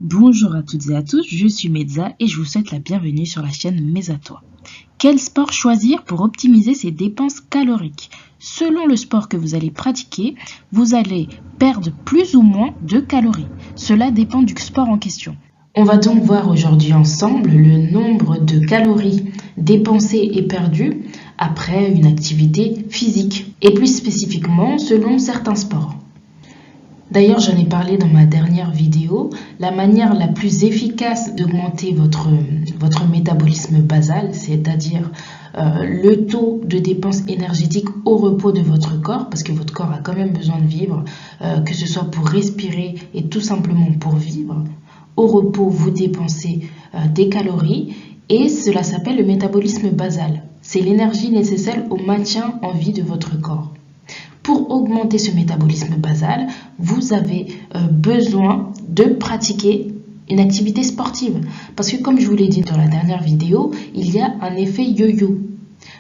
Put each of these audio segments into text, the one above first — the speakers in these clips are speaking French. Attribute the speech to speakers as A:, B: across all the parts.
A: Bonjour à toutes et à tous, je suis Mezza et je vous souhaite la bienvenue sur la chaîne Mais à toi. Quel sport choisir pour optimiser ses dépenses caloriques? Selon le sport que vous allez pratiquer, vous allez perdre plus ou moins de calories. Cela dépend du sport en question. On va donc voir aujourd'hui ensemble le nombre de calories dépensées et perdues après une activité physique et plus spécifiquement selon certains sports. D'ailleurs, j'en ai parlé dans ma dernière vidéo, la manière la plus efficace d'augmenter votre métabolisme basal, c'est-à-dire le taux de dépense énergétique au repos de votre corps, parce que votre corps a quand même besoin de vivre, que ce soit pour respirer et tout simplement pour vivre. Au repos, vous dépensez des calories et cela s'appelle le métabolisme basal. C'est l'énergie nécessaire au maintien en vie de votre corps. Pour augmenter ce métabolisme basal, vous avez besoin de pratiquer une activité sportive. Parce que comme je vous l'ai dit dans la dernière vidéo, il y a un effet yo-yo.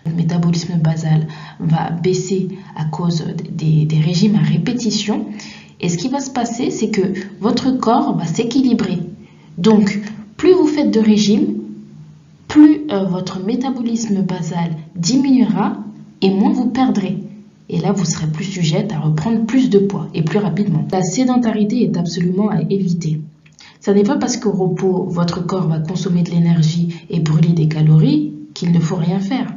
A: Le métabolisme basal va baisser à cause des régimes à répétition. Et ce qui va se passer, c'est que votre corps va s'équilibrer. Donc, plus vous faites de régime, plus votre métabolisme basal diminuera et moins vous perdrez. Et là, vous serez plus sujette à reprendre plus de poids et plus rapidement. La sédentarité est absolument à éviter. Ce n'est pas parce qu'au repos, votre corps va consommer de l'énergie et brûler des calories qu'il ne faut rien faire.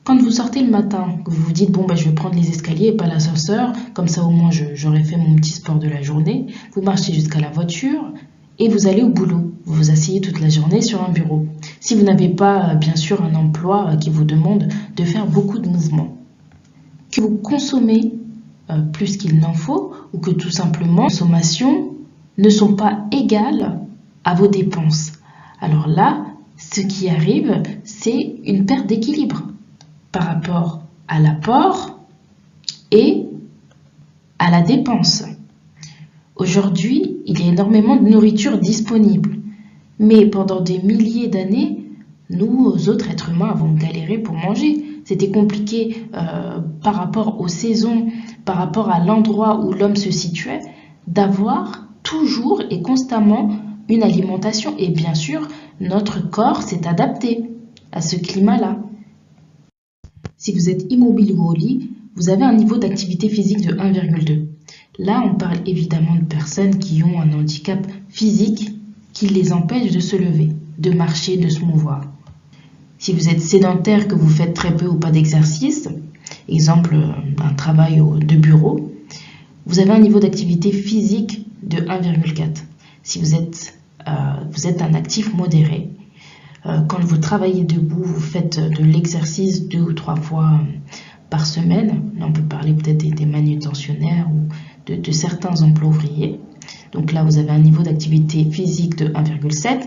A: Quand vous sortez le matin, que vous vous dites, je vais prendre les escaliers et pas l'ascenseur, comme ça au moins j'aurai fait mon petit sport de la journée, vous marchez jusqu'à la voiture et vous allez au boulot. Vous vous asseyez toute la journée sur un bureau. Si vous n'avez pas, bien sûr, un emploi qui vous demande de faire beaucoup de mouvements. Que vous consommez plus qu'il n'en faut ou que tout simplement les consommations ne sont pas égales à vos dépenses. Alors là, ce qui arrive, c'est une perte d'équilibre par rapport à l'apport et à la dépense. Aujourd'hui, il y a énormément de nourriture disponible, mais pendant des milliers d'années, nous, autres êtres humains, avons galéré pour manger. C'était compliqué par rapport aux saisons, par rapport à l'endroit où l'homme se situait, d'avoir toujours et constamment une alimentation. Et bien sûr, notre corps s'est adapté à ce climat-là. Si vous êtes immobile ou au lit, vous avez un niveau d'activité physique de 1,2. Là, on parle évidemment de personnes qui ont un handicap physique qui les empêche de se lever, de marcher, de se mouvoir. Si vous êtes sédentaire, que vous faites très peu ou pas d'exercice, exemple un travail de bureau, vous avez un niveau d'activité physique de 1,4. Si vous êtes un actif modéré, quand vous travaillez debout, vous faites de l'exercice 2 ou 3 fois par semaine. Là, on peut parler peut-être des manutentionnaires ou de certains emplois ouvriers. Donc là, vous avez un niveau d'activité physique de 1,7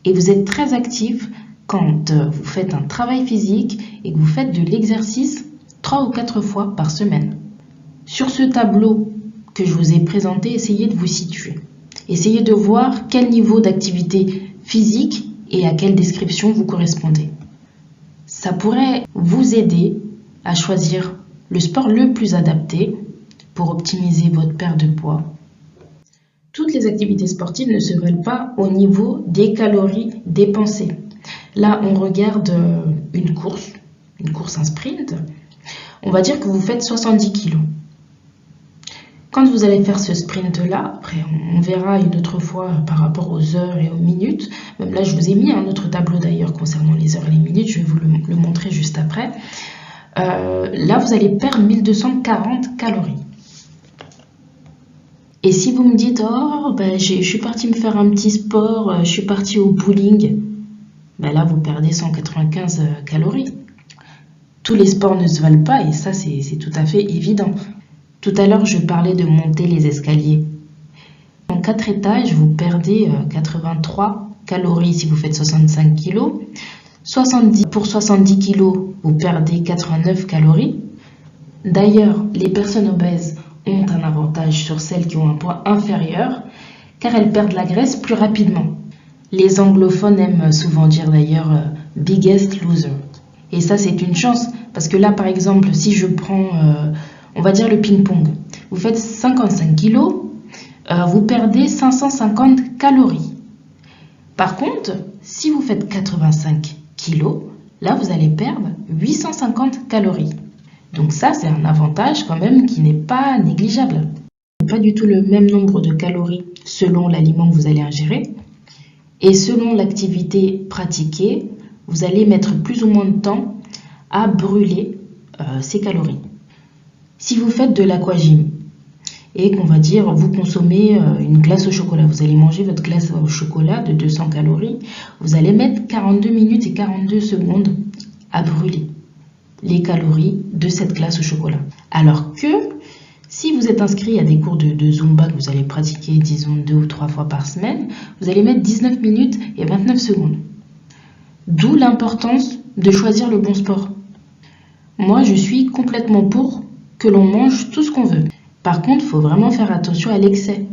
A: et vous êtes très actif quand vous faites un travail physique et que vous faites de l'exercice 3 ou 4 fois par semaine. Sur ce tableau que je vous ai présenté, essayez de vous situer. Essayez de voir quel niveau d'activité physique et à quelle description vous correspondez. Ça pourrait vous aider à choisir le sport le plus adapté pour optimiser votre perte de poids. Toutes les activités sportives ne se veulent pas au niveau des calories dépensées. Là, on regarde une course, un sprint. On va dire que vous faites 70 kg. Quand vous allez faire ce sprint-là, après on verra une autre fois par rapport aux heures et aux minutes. Même là, je vous ai mis un autre tableau d'ailleurs concernant les heures et les minutes. Je vais vous le montrer juste après. Là, vous allez perdre 1240 calories. Et si vous me dites, je suis partie me faire un petit sport, je suis partie au bowling, là, vous perdez 195 calories. Tous les sports ne se valent pas et ça, c'est tout à fait évident. Tout à l'heure, je parlais de monter les escaliers. En 4 étages, vous perdez 83 calories si vous faites 65 kg. Pour 70 kg, vous perdez 89 calories. D'ailleurs, les personnes obèses ont un avantage sur celles qui ont un poids inférieur car elles perdent la graisse plus rapidement. Les anglophones aiment souvent dire d'ailleurs biggest loser. Et ça, c'est une chance parce que là, par exemple, si je prends, on va dire le ping-pong, vous faites 55 kg, vous perdez 550 calories. Par contre, si vous faites 85 kilos, là vous allez perdre 850 calories. Donc ça, c'est un avantage quand même qui n'est pas négligeable. Pas du tout le même nombre de calories selon l'aliment que vous allez ingérer. Et selon l'activité pratiquée, vous allez mettre plus ou moins de temps à brûler ces calories. Si vous faites de l'aquagym et qu'on va dire vous consommez une glace au chocolat, vous allez manger votre glace au chocolat de 200 calories, vous allez mettre 42 minutes et 42 secondes à brûler les calories de cette glace au chocolat. Alors que si vous êtes inscrit à des cours de Zumba que vous allez pratiquer, disons 2 ou 3 fois par semaine, vous allez mettre 19 minutes et 29 secondes. D'où l'importance de choisir le bon sport. Moi, je suis complètement pour que l'on mange tout ce qu'on veut. Par contre, il faut vraiment faire attention à l'excès,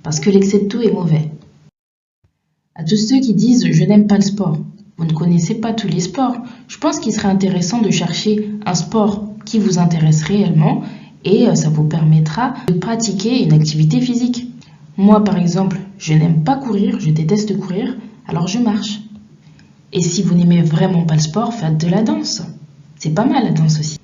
A: parce que l'excès de tout est mauvais. À tous ceux qui disent « je n'aime pas le sport », vous ne connaissez pas tous les sports. Je pense qu'il serait intéressant de chercher un sport qui vous intéresse réellement et ça vous permettra de pratiquer une activité physique. Moi, par exemple, je n'aime pas courir, je déteste courir, alors je marche. Et si vous n'aimez vraiment pas le sport, faites de la danse. C'est pas mal la danse aussi.